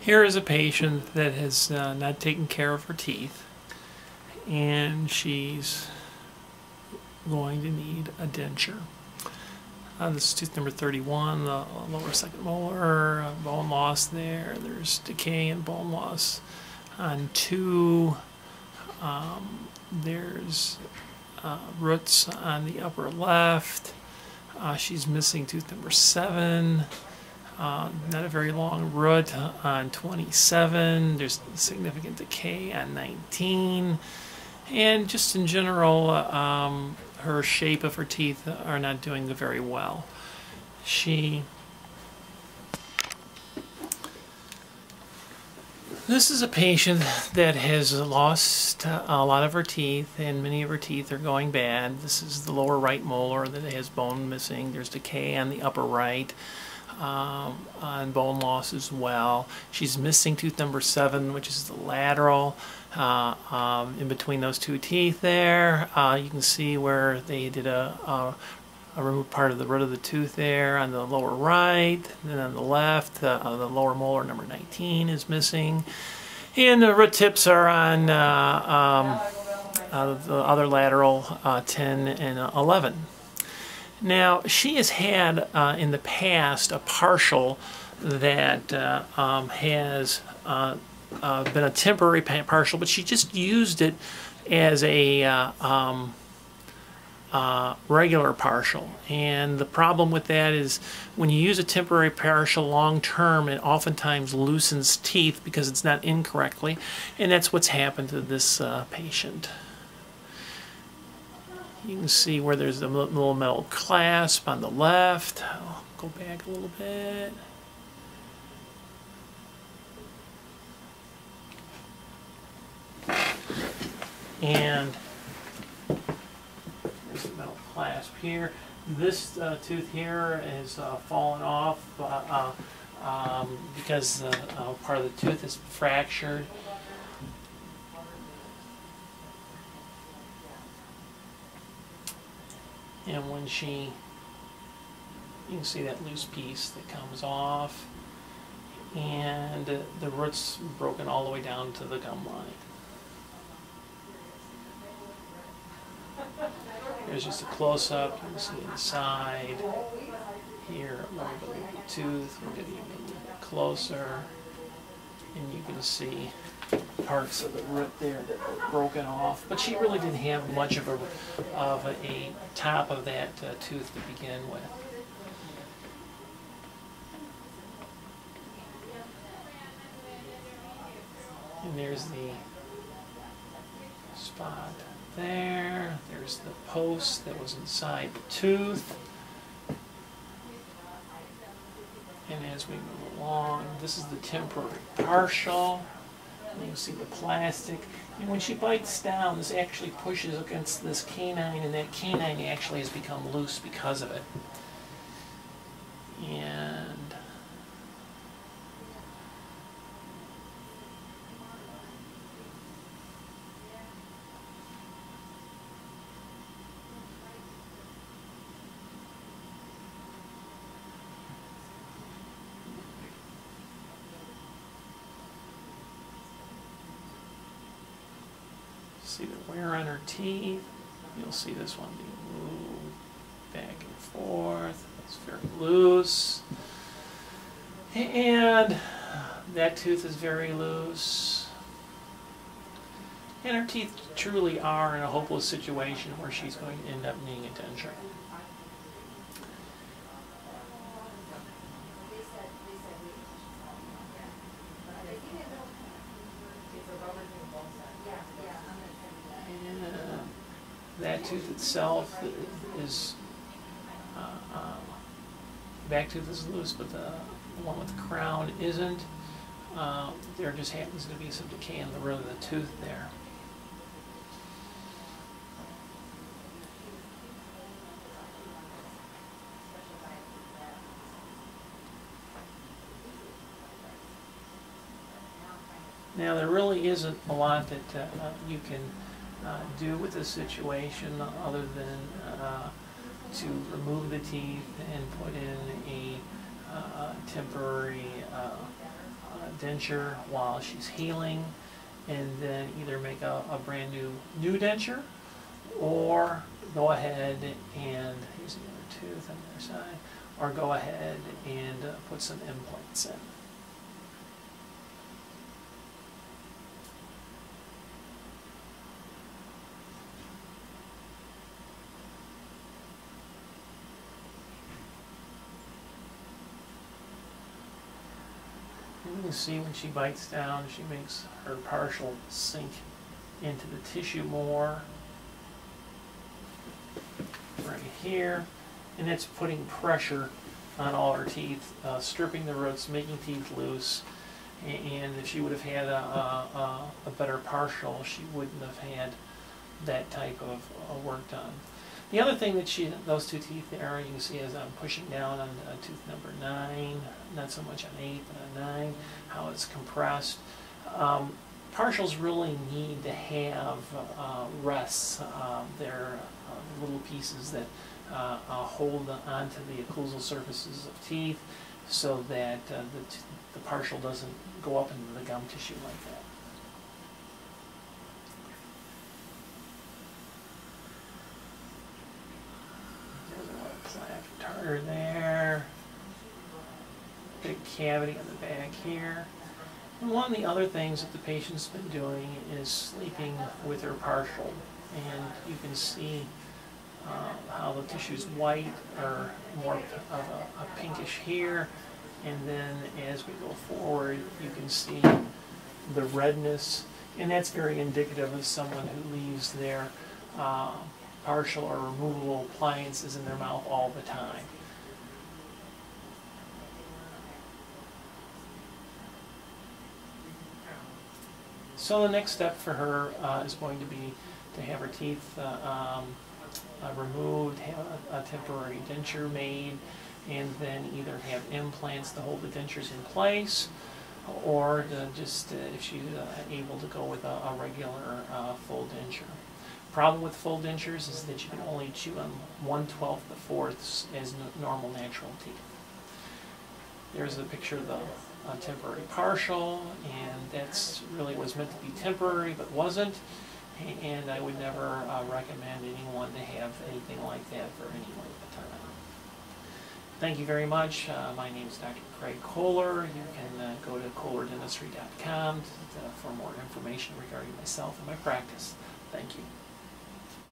Here is a patient that has not taken care of her teeth, and she's going to need a denture. This is tooth number 31, the lower second molar, bone loss there. There's decay and bone loss on 2. There's roots on the upper left. She's missing tooth number 7. Not a very long root on 27. There's significant decay on 19. And just in general, her shape of her teeth are not doing very well. This is a patient that has lost a lot of her teeth, and many of her teeth are going bad. This is the lower right molar that has bone missing. There's decay on the upper right, on bone loss as well. She's missing tooth number 7, which is the lateral, in between those 2 teeth there. You can see where they did a remove part of the root of the tooth there on the lower right. And then on the left, the lower molar number 19 is missing. And the root tips are on the other lateral 10 and 11. Now, she has had in the past a partial that has been a temporary partial, but she just used it as a regular partial. And the problem with that is when you use a temporary partial long term, it oftentimes loosens teeth because it's not in correctly, and that's what's happened to this patient. You can see where there's a little metal clasp on the left. I'll go back a little bit. And there's a metal clasp here. This tooth here has fallen off because part of the tooth is fractured. And when you can see that loose piece that comes off, and the root's broken all the way down to the gum line. Here's just a close-up. You can see inside here a little bit of the tooth. We'll get even a little bit closer, and you can see parts of the root there that were broken off. But she really didn't have much of a top of that tooth to begin with. And there's the spot there. There's the post that was inside the tooth. And as we move along, this is the temporary partial. And you can see the plastic. And when she bites down, this actually pushes against this canine, and that canine actually has become loose because of it. And see the wear on her teeth. You'll see this one being moved back and forth. It's very loose. And that tooth is very loose. And her teeth truly are in a hopeless situation where she's going to end up needing a denture. That tooth itself is, back tooth is loose, but the one with the crown isn't. There just happens to be some decay in the root of the tooth there. Now, there really isn't a lot that you can do with this situation other than to remove the teeth and put in a temporary denture while she's healing, and then either make a brand new denture, or go ahead and use the other tooth on the other side, or go ahead and put some implants in. You can see when she bites down, she makes her partial sink into the tissue more. Right here. And it's putting pressure on all her teeth, stripping the roots, making teeth loose. And if she would have had a better partial, she wouldn't have had that type of work done. The other thing that those two teeth there, you can see as I'm pushing down on tooth number 9, not so much on 8, but on 9, how it's compressed. Partials really need to have rests. They're little pieces that hold onto the occlusal surfaces of teeth so that the partial doesn't go up into the gum tissue like that. There's a little plaque tartar there. Big cavity on the back here. And one of the other things that the patient's been doing is sleeping with her partial. And you can see how the tissue's white or more of a pinkish here. And then as we go forward, you can see the redness. And that's very indicative of someone who leaves their partial or removable appliances in their mouth all the time. So the next step for her is going to be to have her teeth removed, have a temporary denture made, and then either have implants to hold the dentures in place, or to just, if she's able to go with a regular full denture. Problem with full dentures is that you can only chew on 1/12 to 4ths as normal natural teeth. There's a picture of the temporary partial, and that's really was meant to be temporary but wasn't, and I would never recommend anyone to have anything like that for any length of time. Thank you very much. My name is Dr. Craig Kohler. You can go to kohlerdentistry.com for more information regarding myself and my practice. Thank you.